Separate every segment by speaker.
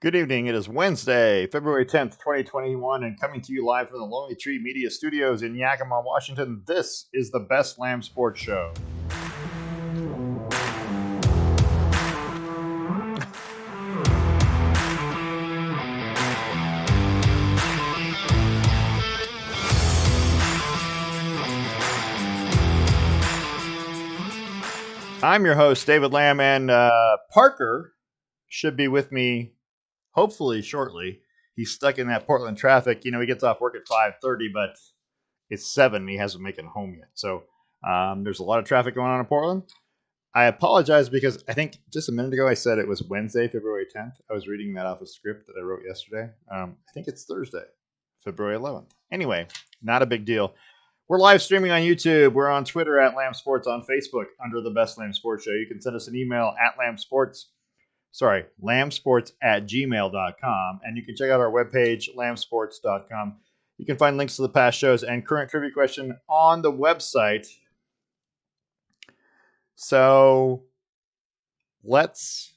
Speaker 1: Good evening. It is Wednesday, February 10th, 2021, and coming to you live from the Lonely Tree Media Studios in Yakima, Washington. This is the Best Lamm Sports Show. I'm your host, David Lamm, and Parker should be with me hopefully shortly. He's stuck in that Portland traffic. You know, he gets off work at 5:30, but it's 7 and he hasn't made it home yet. So there's a lot of traffic going on in Portland. I apologize because I think just a minute ago I said it was Wednesday, February 10th. I was reading that off a script that I wrote yesterday. I think it's Thursday, February 11th. Anyway, not a big deal. We're live streaming on YouTube. We're on Twitter at Lamm Sports, on Facebook under the Best Lamm Sports Show. You can send us an email at lammsports at gmail.com. And you can check out our webpage, lammsports.com. You can find links to the past shows and current trivia question on the website. So let's,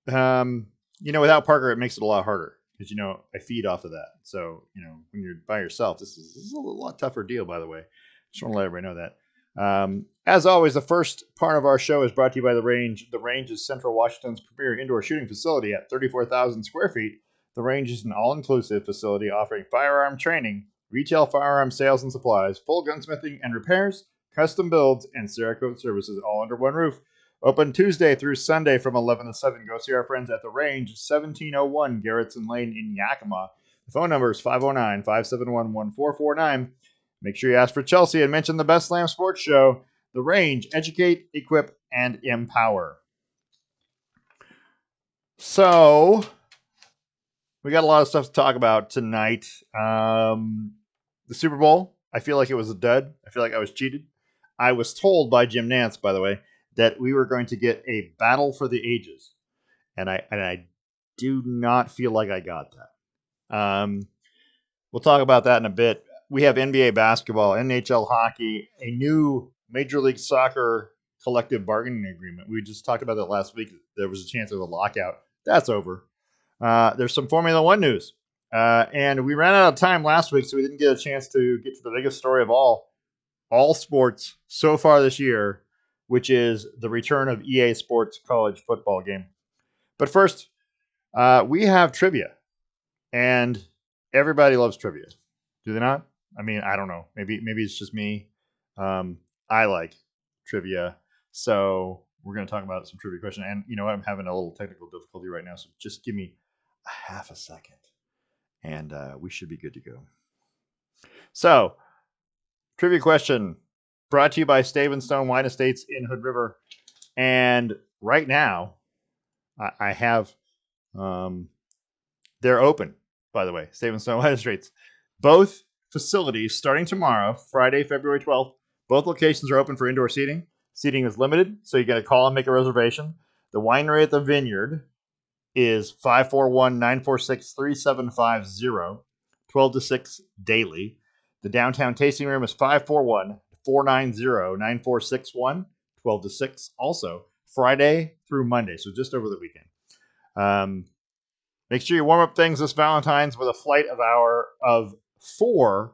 Speaker 1: without Parker, it makes it a lot harder because, I feed off of that. So, when you're by yourself, this is a lot tougher deal, by the way. Just want to let everybody know that. As always, the first part of our show is brought to you by The Range. The Range is Central Washington's premier indoor shooting facility at 34,000 square feet. The Range is an all-inclusive facility offering firearm training, retail firearm sales and supplies, full gunsmithing and repairs, custom builds, and Cerakote services all under one roof. Open Tuesday through Sunday from 11 to 7. Go see our friends at The Range, 1701 Garrettson Lane in Yakima. The phone number is 509-571-1449. Make sure you ask for Chelsea and mention the Best Lamm Sports Show. The Range, educate, equip, and empower. So, we got a lot of stuff to talk about tonight. The Super Bowl, I feel like it was a dud. I feel like I was cheated. I was told by Jim Nantz, by the way, that we were going to get a battle for the ages. And I do not feel like I got that. We'll talk about that in a bit. We have NBA basketball, NHL hockey, a new Major League Soccer collective bargaining agreement. We just talked about that last week. There was a chance of a lockout. That's over. There's some Formula One news. And we ran out of time last week, so we didn't get a chance to get to the biggest story of all sports so far this year, which is the return of EA Sports college football game. But first, we have trivia. And everybody loves trivia. Do they not? I mean, I don't know. Maybe it's just me. I like trivia. So we're going to talk about some trivia question. And you know what? I'm having a little technical difficulty right now. So just give me a half a second. And we should be good to go. So, trivia question brought to you by Stave & Stone Wine Estates in Hood River. And right now, I have, they're open, by the way, Stave & Stone Wine Estates. Both facilities starting tomorrow, Friday, February 12th. Both locations are open for indoor seating. Seating is limited, so you got to call and make a reservation. The winery at the Vineyard is 541-946-3750, 12 to 6 daily. The downtown tasting room is 541-490-9461, 12 to 6 also, Friday through Monday, so just over the weekend. Make sure you warm up things this Valentine's with a flight of 4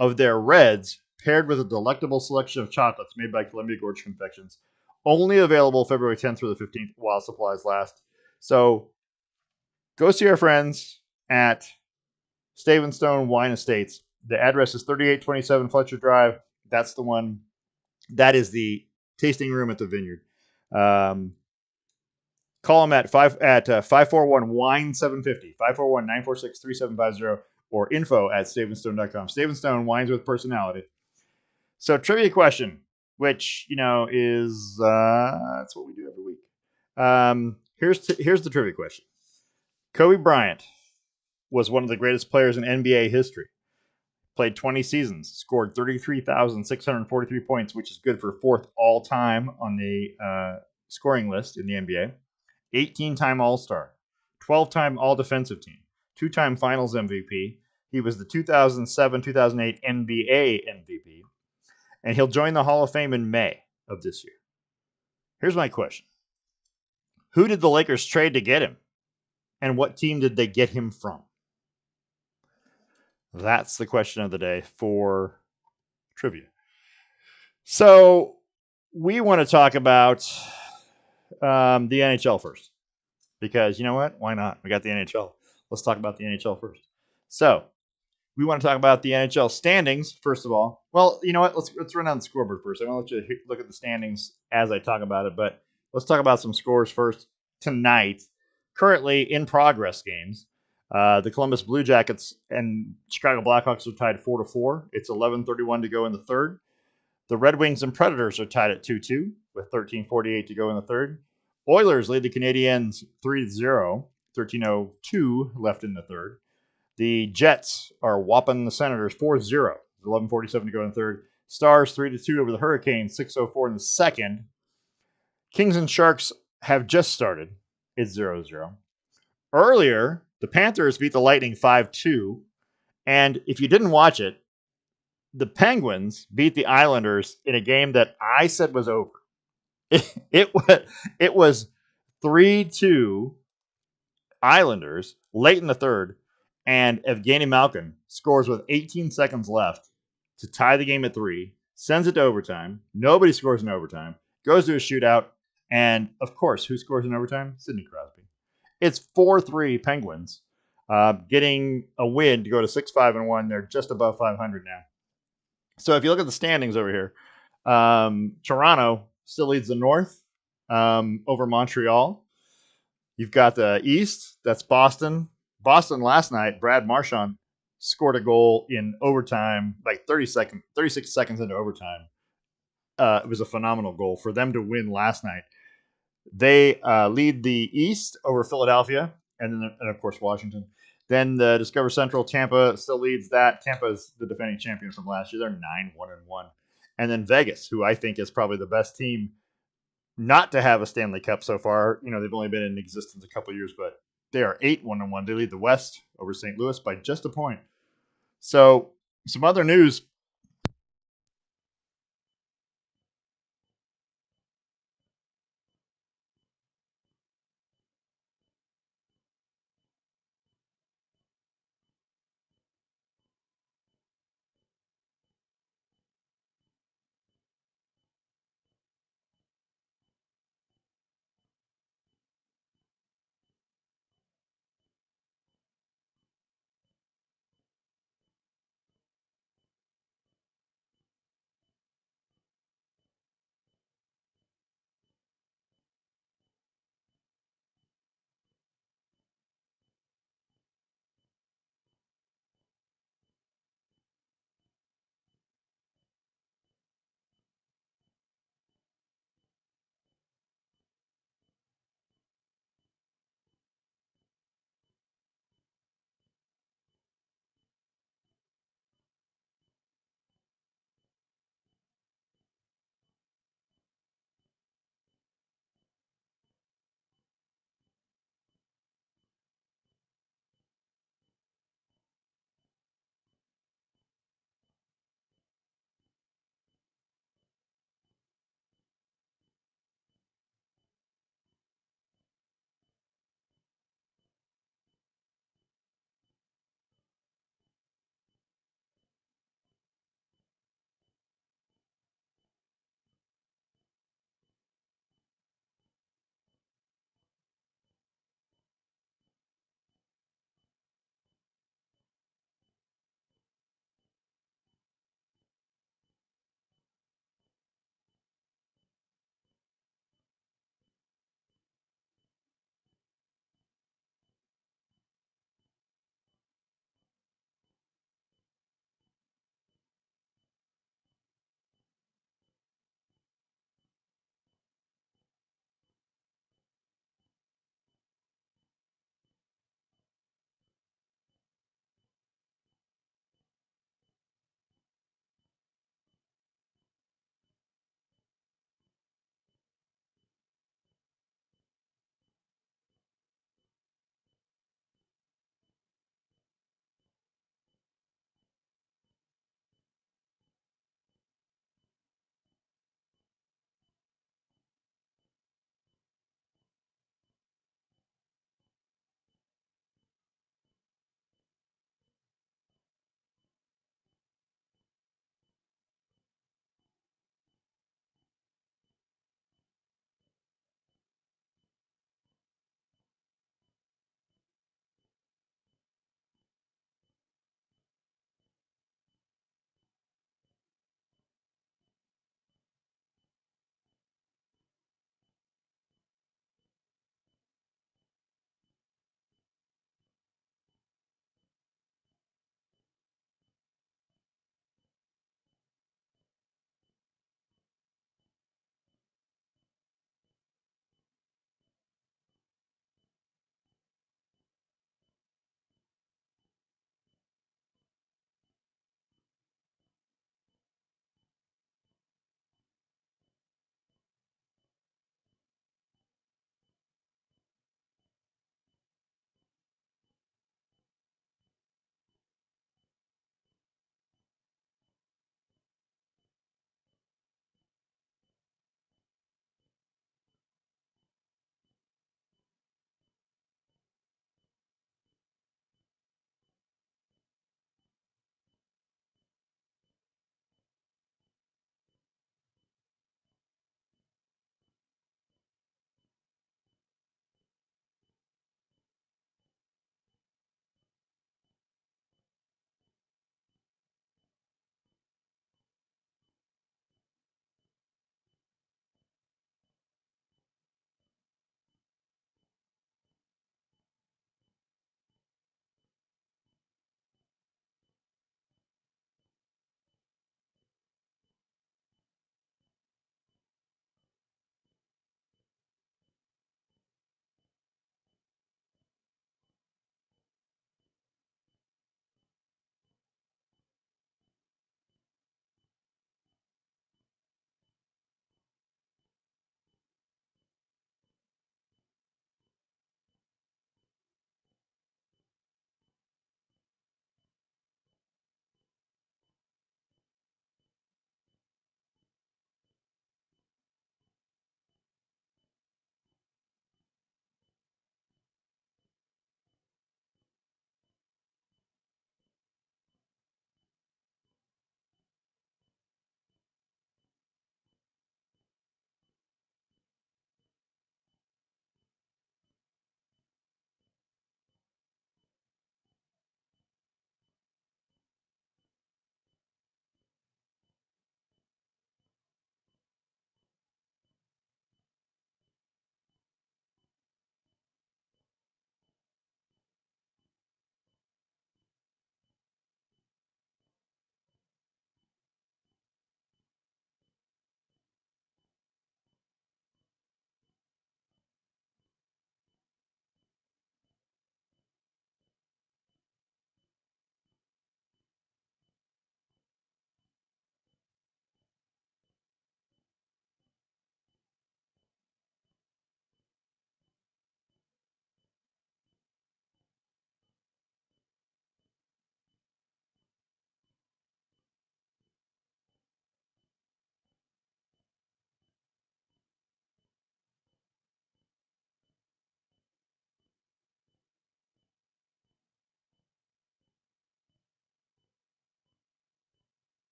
Speaker 1: of their Reds, paired with a delectable selection of chocolates made by Columbia Gorge Confections. Only available February 10th through the 15th while supplies last. So go see our friends at Stave & Stone Wine Estates. The address is 3827 Fletcher Drive. That's the one. That is the tasting room at the Vineyard. Call them at 541-WINE-750, 541-946-3750, or info@stavenstone.com. Stave & Stone, wines with personality. So, trivia question, which, is that's what we do every week. Here's the trivia question. Kobe Bryant was one of the greatest players in NBA history. Played 20 seasons, scored 33,643 points, which is good for 4th all-time on the scoring list in the NBA. 18-time All-Star, 12-time All-Defensive Team, 2-time Finals MVP. He was the 2007-2008 NBA MVP. And he'll join the Hall of Fame in May of this year. Here's my question. Who did the Lakers trade to get him? and what team did they get him from? That's the question of the day for trivia. So we want to talk about the NHL first because you know what? Why not? We got the NHL. Let's talk about the NHL first. So we want to talk about the NHL standings first of all. Well, you know what? Let's run down the scoreboard first. I want to let you look at the standings as I talk about it, but let's talk about some scores first tonight. Currently in progress games, the Columbus Blue Jackets and Chicago Blackhawks are tied 4-4. It's 11:31 to go in the third. The Red Wings and Predators are tied at 2-2 with 13:48 to go in the third. Oilers lead the Canadiens 3-0, 13:02 left in the third. The Jets are whopping the Senators 4-0, 11:47 to go in the third. Stars 3-2 over the Hurricanes, 6:04 in the second. Kings and Sharks have just started. It's 0-0. Earlier, the Panthers beat the Lightning 5-2. And if you didn't watch it, the Penguins beat the Islanders in a game that I said was over. It was 3-2 Islanders late in the third, and Evgeny Malkin scores with 18 seconds left to tie the game at 3, sends it to overtime. Nobody scores in overtime, goes to a shootout, and of course, who scores in overtime? Sidney Crosby. It's 4-3 Penguins, getting a win to go to 6-5-1. They're just above 500 now. So if you look at the standings over here, Toronto still leads the North over Montreal. You've got the East. That's Boston. Boston last night, Brad Marchand scored a goal in overtime, like 36 seconds into overtime. It was a phenomenal goal for them to win last night. They lead the East over Philadelphia, and of course Washington. Then the Discover Central, Tampa still leads that. Tampa is the defending champion from last year. They're 9-1-1, and then Vegas, who I think is probably the best team not to have a Stanley Cup so far. You know, they've only been in existence a couple years, but they are 8-1-1. They lead the West over St. Louis by just a point. So, some other news.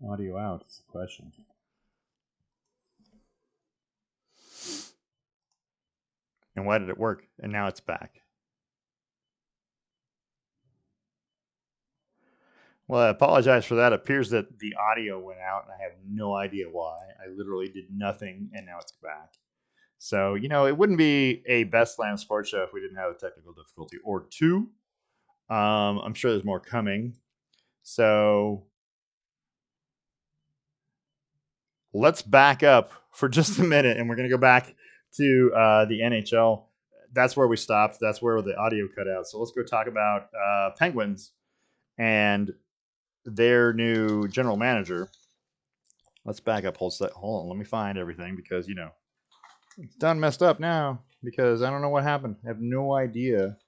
Speaker 1: audio out? Is the question. And why did it work? And now it's back. Well, I apologize for that. It appears that the audio went out, and I have no idea why. I literally did nothing, and now it's back. So, it wouldn't be a Best Slam Sports Show if we didn't have a technical difficulty or two. I'm sure there's more coming. So, let's back up for just a minute, and we're going to go back to the NHL. That's where we stopped. That's where the audio cut out. So, let's go talk about Penguins and their new general manager. Let's back up. Hold on. Let me find everything because, it's done messed up now because I don't know what happened. I have no idea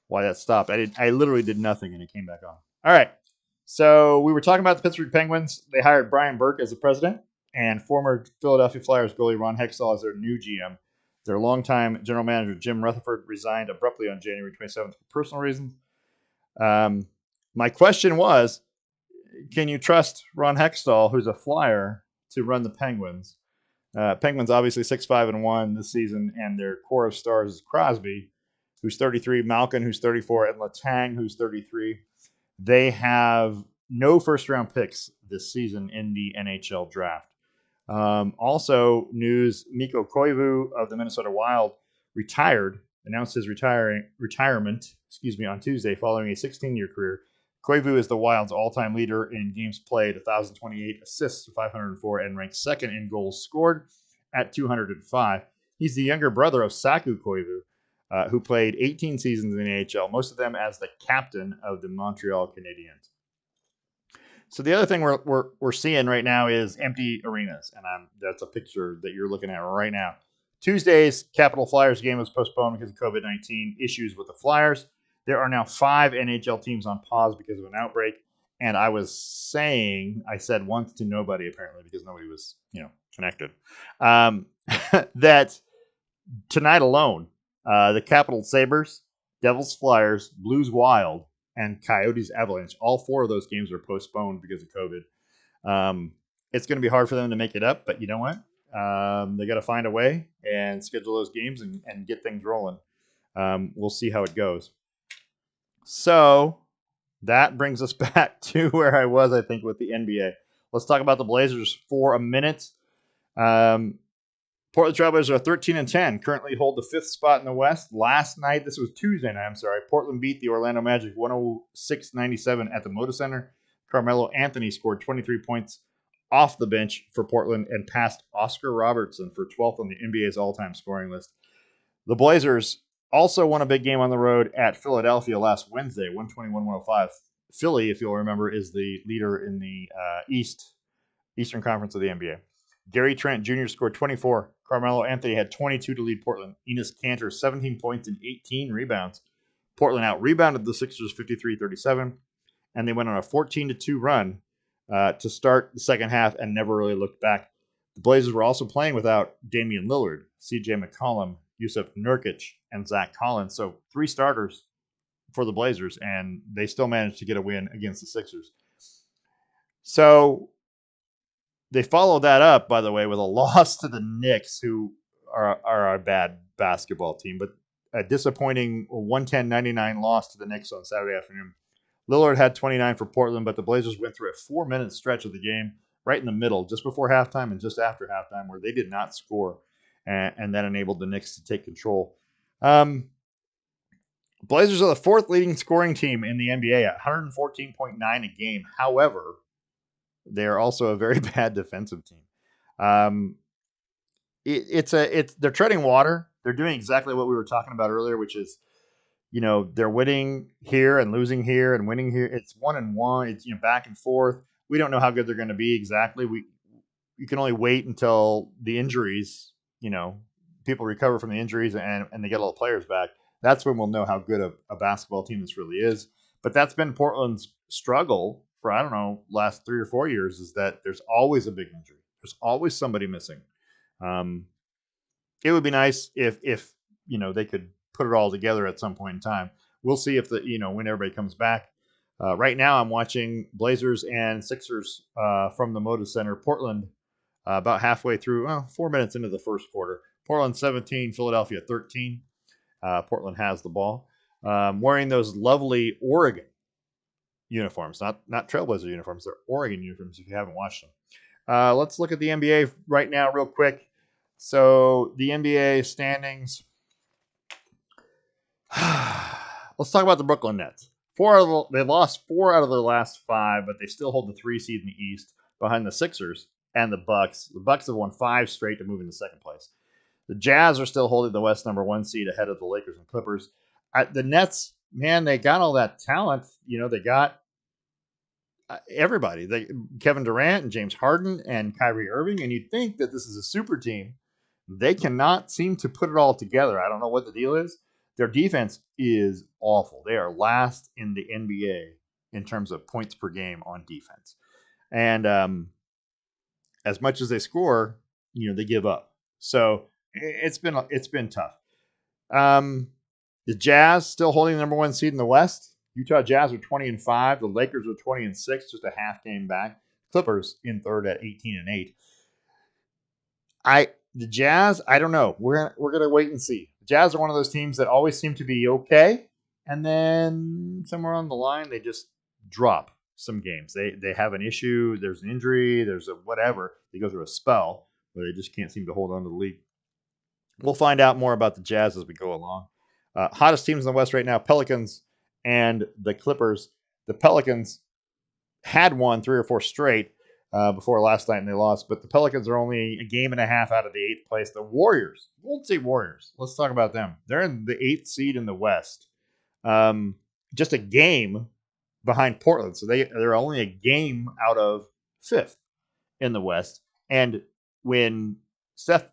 Speaker 1: why that stopped. I literally did nothing and it came back on. All right. So we were talking about the Pittsburgh Penguins. They hired Brian Burke as the president and former Philadelphia Flyers goalie Ron Hextall as their new GM. Their longtime general manager Jim Rutherford resigned abruptly on January 27th for personal reasons. My question was, can you trust Ron Hextall, who's a Flyer, to run the Penguins? Penguins obviously 6-5-1 this season, and their core of stars is Crosby, who's 33, Malkin, who's 34, and Letang, who's 33. They have no first round picks this season in the NHL draft. Also, news: Mikko Koivu of the Minnesota Wild announced his retirement. On Tuesday, following a 16-year career. Koivu is the Wild's all-time leader in games played, 1,028 assists to 504, and ranks second in goals scored at 205. He's the younger brother of Saku Koivu, who played 18 seasons in the NHL, most of them as the captain of the Montreal Canadiens. So the other thing we're seeing right now is empty arenas, and that's a picture that you're looking at right now. Tuesday's Capital Flyers game was postponed because of COVID-19 issues with the Flyers. There are now 5 NHL teams on pause because of an outbreak, and I said once to nobody apparently because nobody was connected. That tonight alone, the Capital Sabres, Devils Flyers, Blues Wild, and Coyotes Avalanche. All 4 of those games are postponed because of COVID. It's going to be hard for them to make it up, but you know what? They got to find a way and schedule those games and get things rolling. We'll see how it goes. So that brings us back to where I was, I think, with the NBA. Let's talk about the Blazers for a minute. Portland Trailblazers are 13-10, currently hold the 5th spot in the West. Last night, this was Tuesday night, I'm sorry, Portland beat the Orlando Magic 106-97 at the Moda Center. Carmelo Anthony scored 23 points off the bench for Portland and passed Oscar Robertson for 12th on the NBA's all-time scoring list. The Blazers also won a big game on the road at Philadelphia last Wednesday, 121-105. Philly, if you'll remember, is the leader in the Eastern Conference of the NBA. Gary Trent Jr. scored 24. Carmelo Anthony had 22 to lead Portland. Enes Kanter, 17 points and 18 rebounds. Portland out-rebounded the Sixers 53-37, and they went on a 14-2 run to start the second half and never really looked back. The Blazers were also playing without Damian Lillard, C.J. McCollum, Yusuf Nurkic, and Zach Collins. So 3 starters for the Blazers, and they still managed to get a win against the Sixers. So they followed that up, by the way, with a loss to the Knicks, who are a bad basketball team, but a disappointing 110-99 loss to the Knicks on Saturday afternoon. Lillard had 29 for Portland, but the Blazers went through a 4-minute stretch of the game right in the middle, just before halftime and just after halftime, where they did not score, and that enabled the Knicks to take control. Blazers are the 4th leading scoring team in the NBA at 114.9 a game. However, they are also a very bad defensive team. They're treading water. They're doing exactly what we were talking about earlier, which is, they're winning here and losing here and winning here. It's 1-1. It's back and forth. We don't know how good they're going to be exactly. You can only wait until the injuries, people recover from the injuries and they get all the players back. That's when we'll know how good a basketball team this really is. But that's been Portland's struggle for, I don't know, last 3 or 4 years, is that there's always a big injury. There's always somebody missing. It would be nice if they could put it all together at some point in time. We'll see if when everybody comes back. Right now, I'm watching Blazers and Sixers from the Moda Center, Portland, about halfway through, 4 minutes into the first quarter. Portland 17, Philadelphia 13. Portland has the ball. Wearing those lovely Oregon uniforms, not Trailblazer uniforms. They're Oregon uniforms if you haven't watched them. Let's look at the NBA right now real quick. So the NBA standings. Let's talk about the Brooklyn Nets. They lost 4 out of their last 5, but they still hold the 3 seed in the East behind the Sixers and the Bucks. The Bucks have won 5 straight to move into second place. The Jazz are still holding the West number 1 seed ahead of the Lakers and Clippers. The Nets, man, they got all that talent. They got everybody. Kevin Durant and James Harden and Kyrie Irving, and you'd think that this is a super team. They cannot seem to put it all together. I don't know what the deal is. Their defense is awful. They are last in the NBA in terms of points per game on defense. And as much as they score, they give up. So it's been tough. The Jazz still holding the number 1 seed in the West. Utah Jazz are 20-5. The Lakers are 20-6, just a half game back. Clippers in third at 18-8. The Jazz, I don't know. We're gonna wait and see. The Jazz are one of those teams that always seem to be okay, and then somewhere on the line they just drop some games. They have an issue. There's an injury. There's a whatever. They go through a spell where they just can't seem to hold on to the league. We'll find out more about the Jazz as we go along. Hottest teams in the West right now: Pelicans and the Clippers. The Pelicans had won 3 or 4 straight before last night and they lost, but the Pelicans are only a game and a half out of the 8th place. The Warriors, Golden State Warriors, let's talk about them. They're in the 8th seed in the West, just a game behind Portland, so they're only a game out of 5th in the West. And when Steph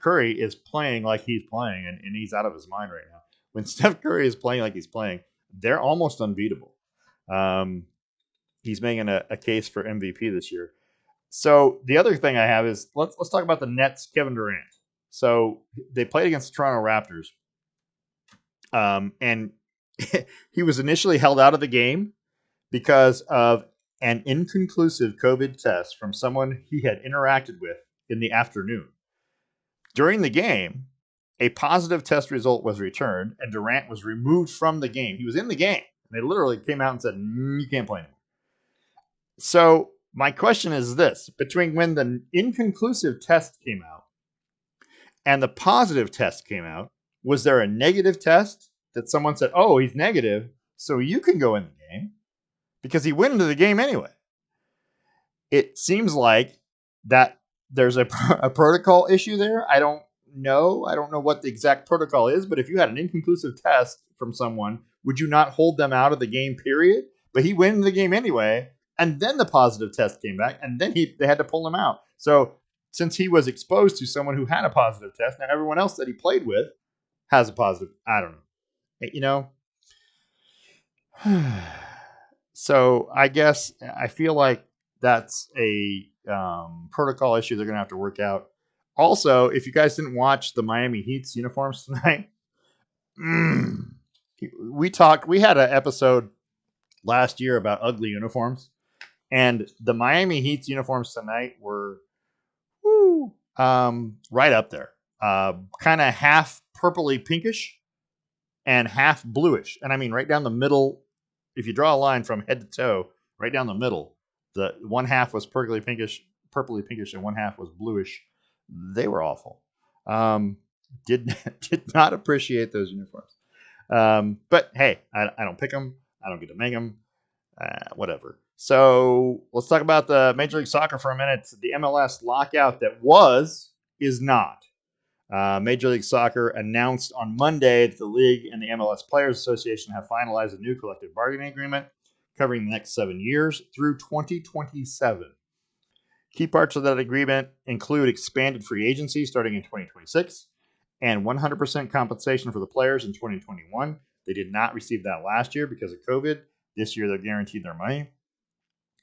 Speaker 1: Curry is playing like he's playing, and he's out of his mind right now. When Steph Curry is playing like he's playing, they're almost unbeatable. He's making a case for MVP this year. So the other thing I have is let's talk about the Nets, Kevin Durant. So they played against the Toronto Raptors, and he was initially held out of the game because of an inconclusive COVID test from someone he had interacted with in the afternoon. During the game, a positive test result was returned, and Durant was removed from the game. He was in the game. They literally came out and said, you can't play anymore. So my question is this: between when the inconclusive test came out and the positive test came out, was there a negative test that someone said, oh, he's negative, so you can go in the game? Because he went into the game anyway. It seems like that there's a protocol issue there. I don't know what the exact protocol is, but if you had an inconclusive test from someone, would you not hold them out of the game, period? But he went into the game anyway, and then the positive test came back, and then they had to pull him out. So since he was exposed to someone who had a positive test, now everyone else that he played with has a positive. I don't know. So I guess I feel like that's a protocol issue they're going to have to work out. Also, if you guys didn't watch the Miami Heat's uniforms tonight, we had an episode last year about ugly uniforms, and the Miami Heat's uniforms tonight were right up there. Kind of half purpley pinkish and half bluish. And I mean, right down the middle, if you draw a line from head to toe, right down the middle, the one half was purpley pinkish, and one half was bluish. They were awful. Did not appreciate those uniforms. But hey, I don't pick them. I don't get to make them. Whatever. So let's talk about the Major League Soccer for a minute. The MLS lockout that is not. Major League Soccer announced on Monday that the league and the MLS Players Association have finalized a new collective bargaining agreement covering the next 7 years through 2027. Key parts of that agreement include expanded free agency starting in 2026 and 100% compensation for the players in 2021. They did not receive that last year because of COVID. This year, they're guaranteed their money.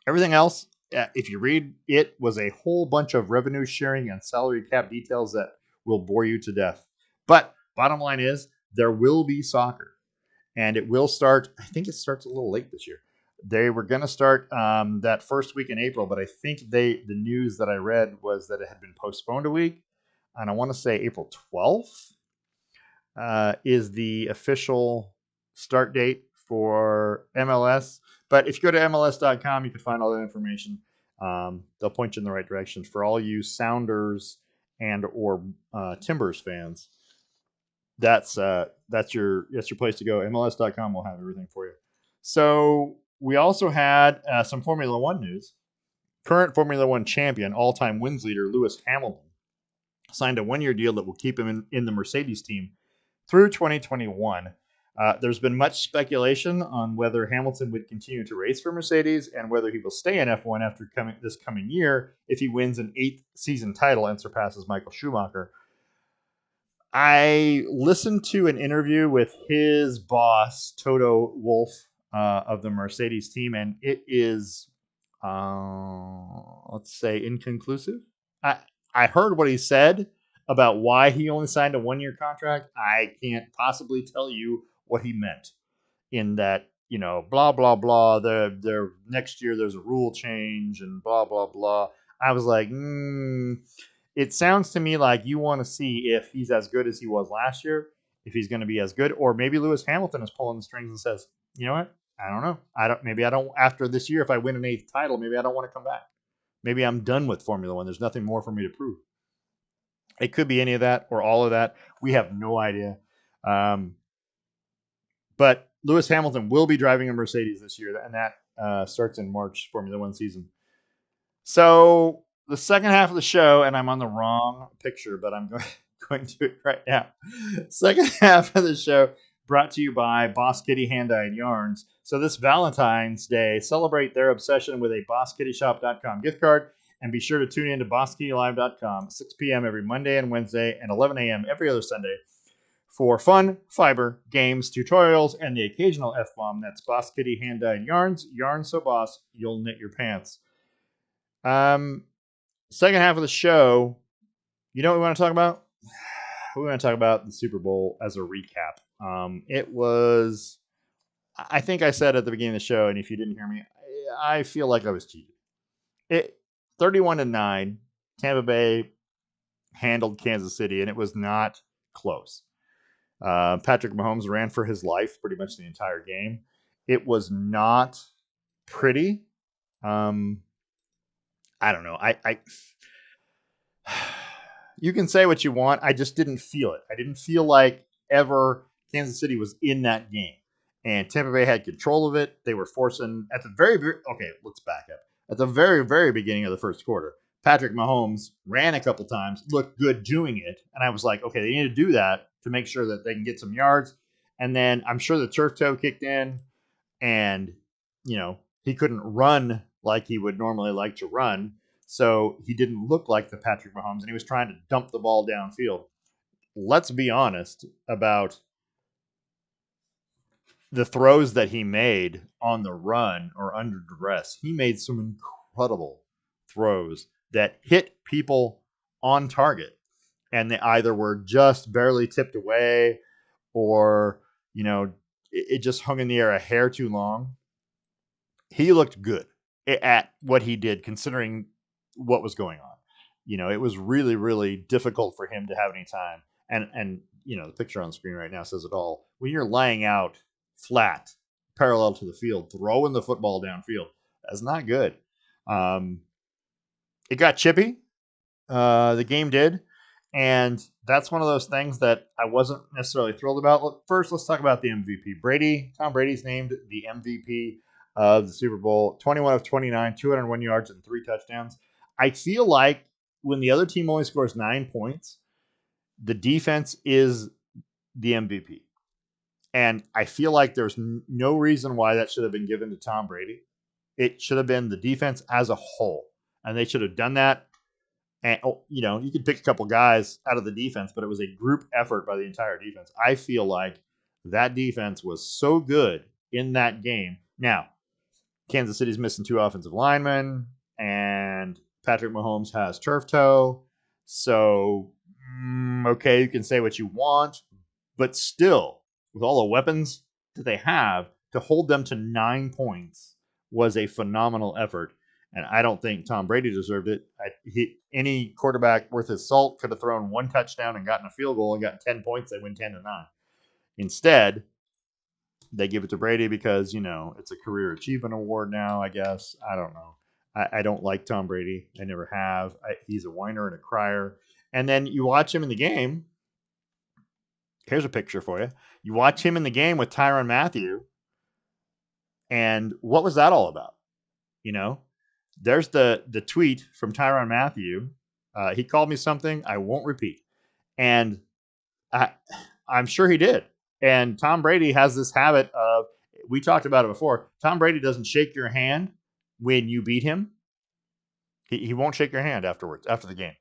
Speaker 1: Everything else, if you read it, was a whole bunch of revenue sharing and salary cap details that will bore you to death. But bottom line is, there will be soccer. and it will start. I think it starts a little late this year. They were going to start that first week in April, but I think the news that I read was that it had been postponed a week, and I want to say April 12th is the official start date for MLS. But if you go to MLS.com, you can find all that information. They'll point you in the right direction for all you Sounders and or Timbers fans. That's your place to go. MLS.com will have everything for you. So we also had some Formula One news. Current Formula One champion, all-time wins leader Lewis Hamilton, signed a one-year deal that will keep him in the Mercedes team through 2021. There's been much speculation on whether Hamilton would continue to race for Mercedes and whether he will stay in F1 after this coming year if he wins an 8th season title and surpasses Michael Schumacher. I listened to an interview with his boss, Toto Wolff, of the Mercedes team, and it is, let's say, inconclusive. I, I heard what he said about why he only signed a one-year contract. I can't possibly tell you what he meant in that, blah, blah, blah. The next year there's a rule change and blah, blah, blah. I was like, it sounds to me like you want to see if he's as good as he was last year, if he's going to be as good, or maybe Lewis Hamilton is pulling the strings and says, you know what? I don't know. Maybe I don't, after this year, if I win an 8th title, maybe I don't want to come back. Maybe I'm done with Formula One. There's nothing more for me to prove. It could be any of that or all of that. We have no idea. But Lewis Hamilton will be driving a Mercedes this year, and that starts in March, Formula One season. So the second half of the show, and I'm on the wrong picture, but I'm going to it right now. Second half of the show brought to you by Boss Kitty Hand-Dyed Yarns. So this Valentine's Day, celebrate their obsession with a BossKittyShop.com gift card, and be sure to tune in to BossKittyLive.com 6 p.m. every Monday and Wednesday and 11 a.m. every other Sunday for fun, fiber, games, tutorials, and the occasional F-bomb. That's Boss Kitty Hand-Dyed Yarns. Yarn so boss, you'll knit your pants. Second half of the show, you know what we want to talk about? We want to talk about the Super Bowl as a recap. It was, I think I said at the beginning of the show, and if you didn't hear me, I feel like I was cheated. 31-9, Tampa Bay handled Kansas City, and it was not close. Patrick Mahomes ran for his life pretty much the entire game. It was not pretty. I don't know. You can say what you want. I just didn't feel it. I didn't feel like ever Kansas City was in that game. And Tampa Bay had control of it. They were forcing at the okay, let's back up. At the very, very beginning of the first quarter, Patrick Mahomes ran a couple times, looked good doing it. And I was like, okay, they need to do that to make sure that they can get some yards. And then I'm sure the turf toe kicked in and, he couldn't run like he would normally like to run. So he didn't look like the Patrick Mahomes, and he was trying to dump the ball downfield. Let's be honest about the throws that he made on the run or under duress. He made some incredible throws that hit people on target, and they either were just barely tipped away or, it just hung in the air a hair too long. He looked good at what he did, considering what was going on. It was really, really difficult for him to have any time. And the picture on the screen right now says it all. When you're laying out flat, parallel to the field, throwing the football downfield, that's not good. It got chippy. The game did. And that's one of those things that I wasn't necessarily thrilled about. First, let's talk about the MVP. Tom Brady's named the MVP of the Super Bowl. 21 of 29, 201 yards and 3 touchdowns. I feel like when the other team only scores 9 points, the defense is the MVP. And I feel like there's no reason why that should have been given to Tom Brady. It should have been the defense as a whole. And they should have done that. And, you could pick a couple guys out of the defense, but it was a group effort by the entire defense. I feel like that defense was so good in that game. Now, Kansas City's missing 2 offensive linemen, and Patrick Mahomes has turf toe. So, okay, you can say what you want, but still, with all the weapons that they have to hold them to 9 points was a phenomenal effort. And I don't think Tom Brady deserved it. Any quarterback worth his salt could have thrown one touchdown and gotten a field goal and gotten 10 points. They win 10-9. Instead, they give it to Brady because, it's a career achievement award now, I guess. I don't know. I don't like Tom Brady. I never have. He's a whiner and a crier. And then you watch him in the game. Here's a picture for you. You watch him in the game with Tyrann Mathieu, and what was that all about? You know, there's the tweet from Tyrann Mathieu. He called me something I won't repeat, and I, I'm sure he did. And Tom Brady has this habit of, we talked about it before. Tom Brady doesn't shake your hand when you beat him. He won't shake your hand afterwards, after the game.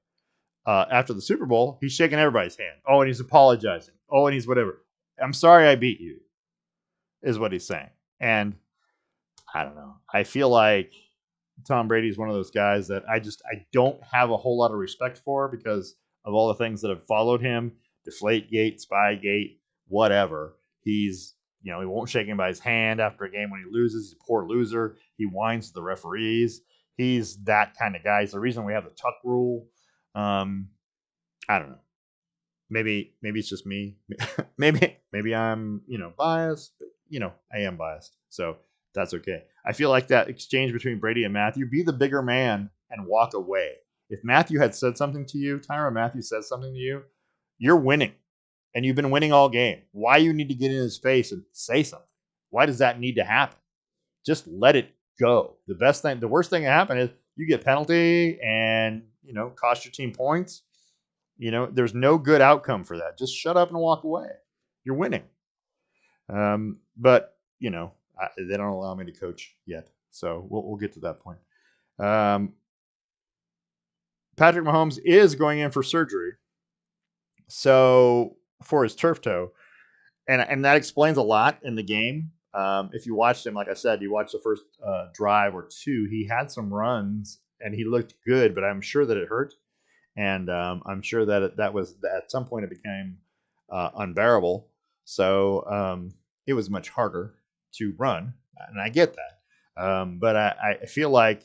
Speaker 1: After the Super Bowl, he's shaking everybody's hand. Oh, and he's apologizing. Oh, and he's whatever. I'm sorry I beat you, is what he's saying. And I don't know. I feel like Tom Brady is one of those guys that I don't have a whole lot of respect for because of all the things that have followed him, Deflategate, Spygate, whatever. He won't shake anybody's hand after a game when he loses. He's a poor loser. He whines to the referees. He's that kind of guy. It's the reason we have the tuck rule. I don't know. Maybe it's just me. maybe I'm biased. But, I am biased. So that's okay. I feel like that exchange between Brady and Mathieu, be the bigger man and walk away. If Mathieu had said something to you, Tyrann Mathieu said something to you, you're winning. And you've been winning all game. Why you need to get in his face and say something? Why does that need to happen? Just let it go. The worst thing that happen is you get penalty and, cost your team points. There's no good outcome for that. Just shut up and walk away. You're winning. But they don't allow me to coach yet, so we'll get to that point. Patrick Mahomes is going in for surgery, so for his turf toe, and that explains a lot in the game. If you watched him, like I said, you watched the first drive or two, he had some runs and he looked good, but I'm sure that it hurt, and I'm sure that that was at some point it became unbearable. So it was much harder to run, and I get that. But I feel like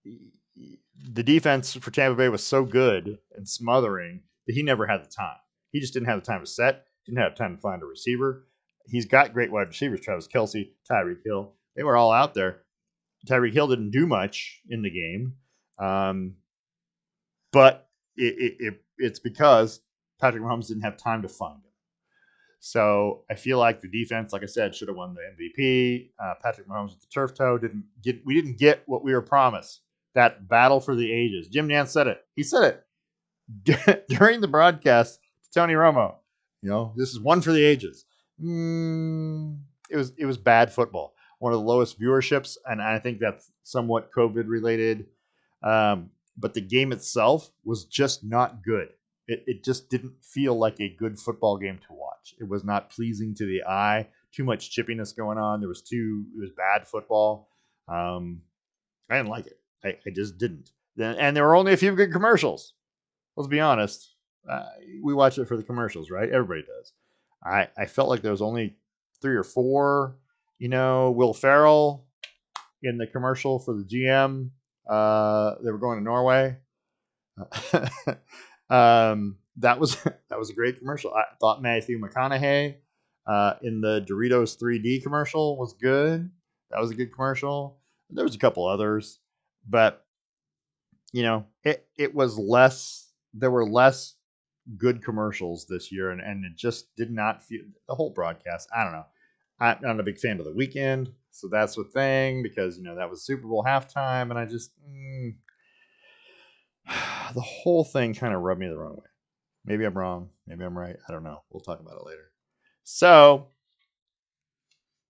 Speaker 1: the defense for Tampa Bay was so good and smothering that he never had the time. He just didn't have the time to set, didn't have time to find a receiver. He's got great wide receivers, Travis Kelce, Tyreek Hill. They were all out there. Tyreek Hill didn't do much in the game, but it's because Patrick Mahomes didn't have time to find him. So I feel like the defense, like I said, should have won the MVP. Patrick Mahomes with the turf toe we didn't get what we were promised. That battle for the ages. Jim Nantz said it. He said it during the broadcast to Tony Romo. This is one for the ages. It was bad football. One of the lowest viewerships, and I think that's somewhat COVID related. But the game itself was just not good. It just didn't feel like a good football game to watch. It was not pleasing to the eye. Too much chippiness going on. It was bad football. I didn't like it. I just didn't. And there were only a few good commercials. Let's be honest. We watch it for the commercials, right? Everybody does. I felt like there was only 3 or 4. Will Ferrell in the commercial for the GM. They were going to Norway. That was a great commercial. I thought Matthew McConaughey in the Doritos 3D commercial was good. That was a good commercial. There was a couple others, but it was less. There were less good commercials this year, and it just did not feel the whole broadcast. I don't know. I'm not a big fan of the weekend, so that's the thing because that was Super Bowl halftime, and I just the whole thing kind of rubbed me the wrong way. Maybe I'm wrong. Maybe I'm right. I don't know. We'll talk about it later. So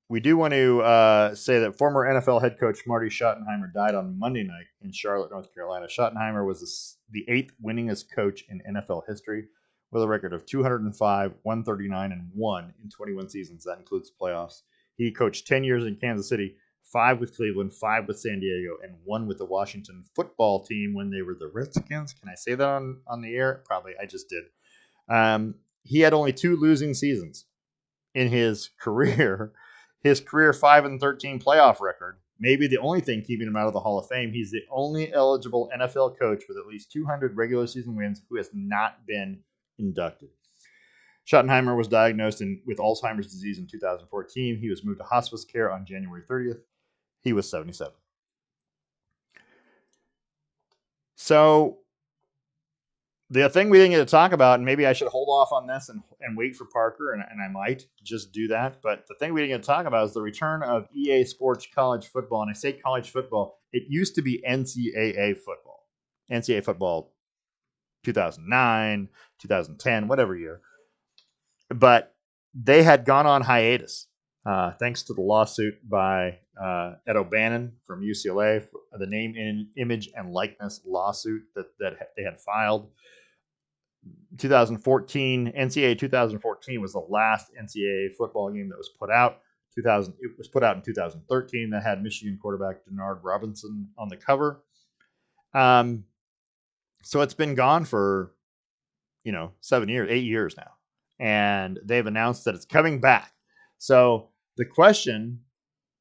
Speaker 1: we do want to say that former NFL head coach Marty Schottenheimer died on Monday night in Charlotte, North Carolina. Schottenheimer was the 8th winningest coach in NFL history with a record of 205, 139, and 1 in 21 seasons. That includes playoffs. He coached 10 years in Kansas City, 5 with Cleveland, 5 with San Diego, and 1 with the Washington football team when they were the Redskins. Can I say that on the air? Probably. I just did. He had only 2 losing seasons in his career 5-13 playoff record, maybe the only thing keeping him out of the Hall of Fame. He's the only eligible NFL coach with at least 200 regular season wins who has not been inducted. Schottenheimer was diagnosed with Alzheimer's disease in 2014. He was moved to hospice care on January 30th. He was 77. So the thing we didn't get to talk about, and maybe I should hold off on this and wait for Parker, and I might just do that. But the thing we didn't get to talk about is the return of EA Sports college football. And I say college football, it used to be NCAA football. NCAA football 2009, 2010, whatever year. But they had gone on hiatus thanks to the lawsuit by Ed O'Bannon from UCLA, the name, image, and likeness lawsuit that they had filed. 2014 NCAA 2014 was the last NCAA football game that was put out. It was put out in 2013. That had Michigan quarterback Denard Robinson on the cover. So it's been gone for 8 years now, and they've announced that it's coming back. So the question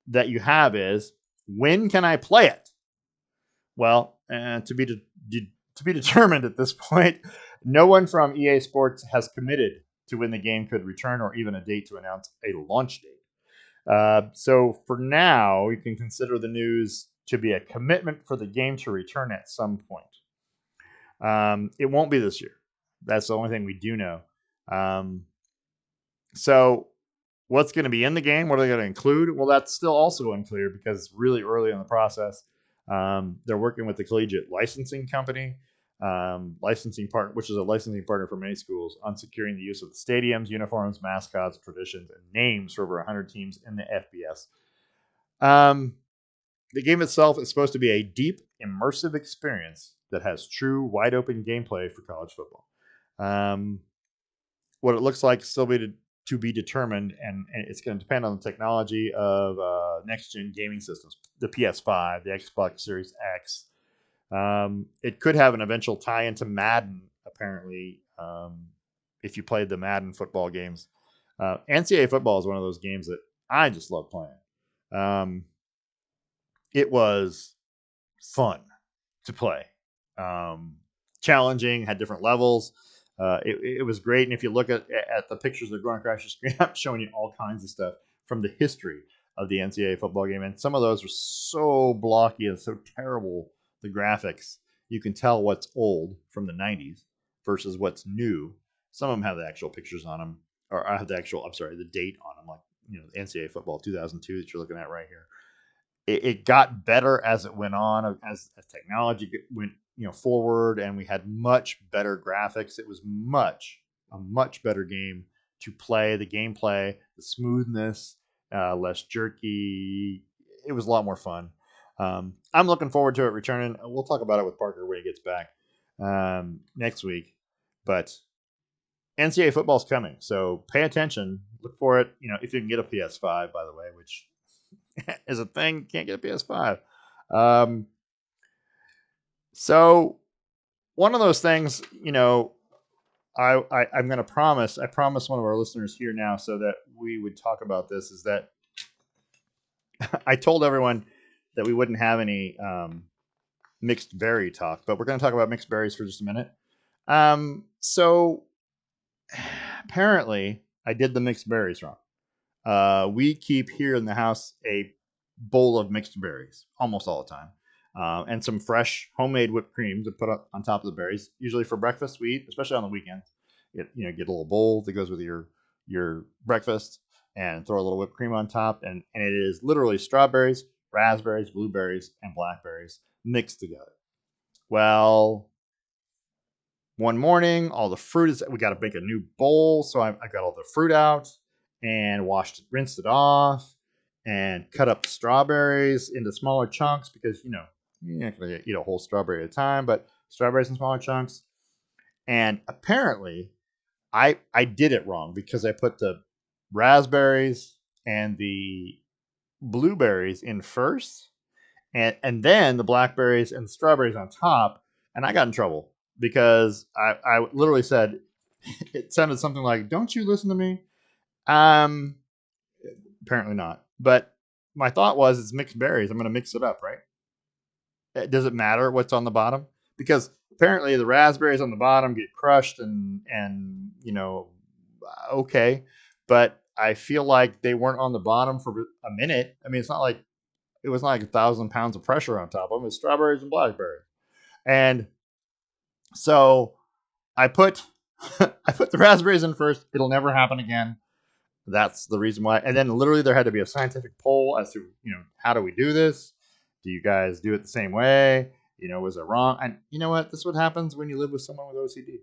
Speaker 1: that you have is, when can I play it? Well, to be determined at this point. No one from EA Sports has committed to when the game could return or even a date to announce a launch date. So for now, you can consider the news to be a commitment for the game to return at some point. It won't be this year. That's the only thing we do know. So what's going to be in the game? What are they going to include? Well, that's still also unclear because it's really early in the process. They're working with the collegiate licensing company, which is a licensing partner for many schools, on securing the use of the stadiums, uniforms, mascots, traditions, and names for over 100 teams in the FBS. The game itself is supposed to be a deep, immersive experience that has true, wide-open gameplay for college football. What it looks like is still to be determined, and it's going to depend on the technology of next-gen gaming systems, the PS5, the Xbox Series X. It could have an eventual tie into Madden, apparently, if you played the Madden football games. NCAA football is one of those games that I just love playing. It was fun to play. Challenging, had different levels. It was great. And if you look at the pictures that are going across your screen, I'm showing you all kinds of stuff from the history of the NCAA football game. And some of those were so blocky and so terrible, the graphics. You can tell what's old from the 90s versus what's new. Some of them have the actual pictures on them, or I have the date on them, like the NCAA football 2002 that you're looking at right here. It got better as it went on, as technology went forward, and we had much better graphics. It was a much better game to play. The gameplay, the smoothness, less jerky. It was a lot more fun. I'm looking forward to it returning. We'll talk about it with Parker when he gets back next week. But NCAA football's coming, so pay attention. Look for it. If you can get a PS5, by the way, which is a thing. Can't get a PS5. So one of those things, I'm going to promise. I promised one of our listeners here now, so that we would talk about this. Is that I told everyone that we wouldn't have any mixed berry talk, but we're going to talk about mixed berries for just a minute. So apparently, I did the mixed berries wrong. We keep here in the house a bowl of mixed berries almost all the time, and some fresh homemade whipped cream to put up on top of the berries. Usually for breakfast, we eat, especially on the weekends. Get a little bowl that goes with your breakfast, and throw a little whipped cream on top, and it is literally strawberries, raspberries, blueberries, and blackberries mixed together. Well, one morning, all the fruit we got to make a new bowl, so I got all the fruit out and rinsed it off, and cut up the strawberries into smaller chunks because you're not going to eat a whole strawberry at a time, but strawberries in smaller chunks. And apparently, I did it wrong because I put the raspberries and the blueberries in first, and then the blackberries and the strawberries on top, and I got in trouble because I literally said, it sounded something like, "Don't you listen to me?" Um, Apparently not. But my thought was, it's mixed berries. I'm going to mix it up, right? Does it matter what's on the bottom? Because apparently the raspberries on the bottom get crushed and okay, but I feel like they weren't on the bottom for a minute. I mean, it was not like 1,000 pounds of pressure on top of them. It's strawberries and blackberries, and so I put I put the raspberries in first. It'll never happen again. That's the reason why. And then literally there had to be a scientific poll as to, how do we do this? Do you guys do it the same way? Was it wrong? And you know what? This is what happens when you live with someone with OCD.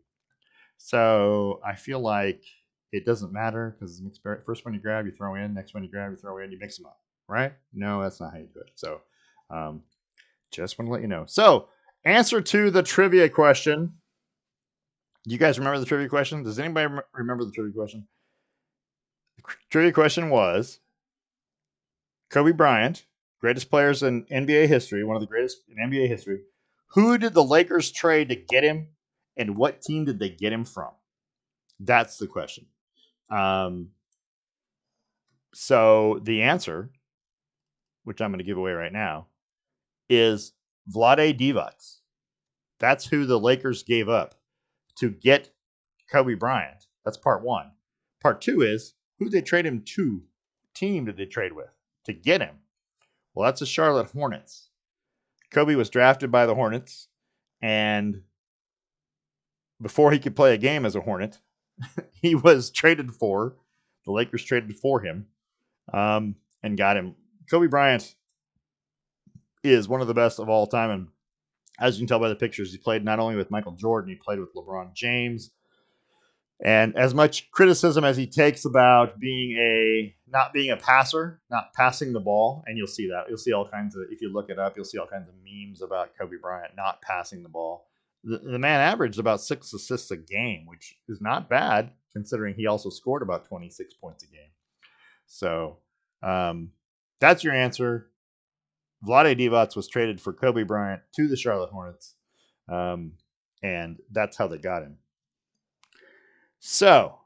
Speaker 1: So I feel like it doesn't matter because first one you grab, you throw in. Next one you grab, you throw in. You mix them up, right? No, that's not how you do it. So um, just want to let you know. So answer to the trivia question. You guys remember the trivia question? Does anybody remember the trivia question? The trivia question was Kobe Bryant, greatest players in NBA history, one of the greatest in NBA history. Who did the Lakers trade to get him, and what team did they get him from? That's the question. Um, so the answer, which I'm going to give away right now, is Vlade Divac. That's who the Lakers gave up to get Kobe Bryant. That's part one. Part two is who did they trade him to? Team did they trade with to get him? Well, that's the Charlotte Hornets. Kobe was drafted by the Hornets, and before he could play a game as a Hornet, he was traded for. The Lakers traded for him and got him. Kobe Bryant is one of the best of all time, and as you can tell by the pictures, he played not only with Michael Jordan, he played with LeBron James. And as much criticism as he takes about not being a passer, not passing the ball, and you'll see that. You'll see all kinds of, if you look it up, you'll see all kinds of memes about Kobe Bryant not passing the ball. The man averaged about 6 assists a game, which is not bad considering he also scored about 26 points a game. So that's your answer. Vlade Divac was traded for Kobe Bryant to the Charlotte Hornets, and that's how they got him. So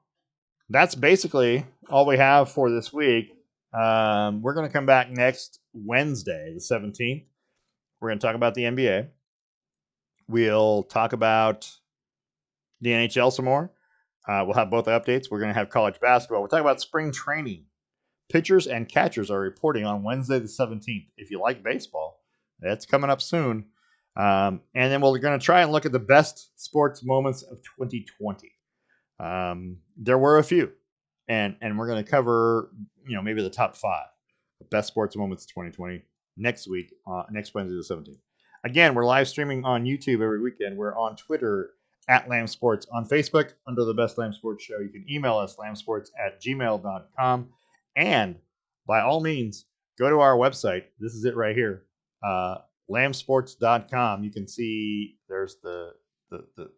Speaker 1: that's basically all we have for this week. We're going to come back next Wednesday, the 17th. We're going to talk about the NBA. We'll talk about the NHL some more. We'll have both updates. We're going to have college basketball. We'll talk about spring training. Pitchers and catchers are reporting on Wednesday, the 17th. If you like baseball, that's coming up soon. And then we're going to try and look at the best sports moments of 2020. There were a few, and we're going to cover maybe the top 5 best sports moments of 2020 next week, next Wednesday the 17th. Again, we're live streaming on YouTube every weekend. We're on Twitter at Lamm Sports, on Facebook under the Best Lamm Sports Show. You can email us lambsports@gmail.com, and by all means, go to our website. This is it right here, lambsports.com. You can see there's the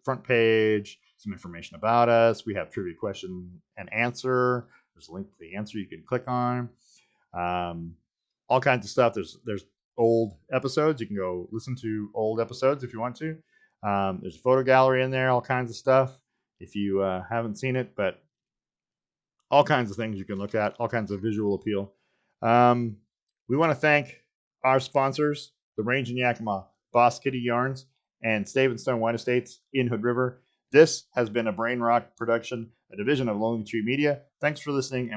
Speaker 1: front page, some information about us. We have trivia question and answer. There's a link to the answer you can click on. All kinds of stuff. There's old episodes. You can go listen to old episodes if you want to. There's a photo gallery in there, all kinds of stuff if you haven't seen it, but all kinds of things you can look at, all kinds of visual appeal. We want to thank our sponsors, the Range and Yakima, Boss Kitty Yarns, and Stave and Stone White Estates in Hood River. This has been a Brain Rock production, a division of Lonely Tree Media. Thanks for listening, and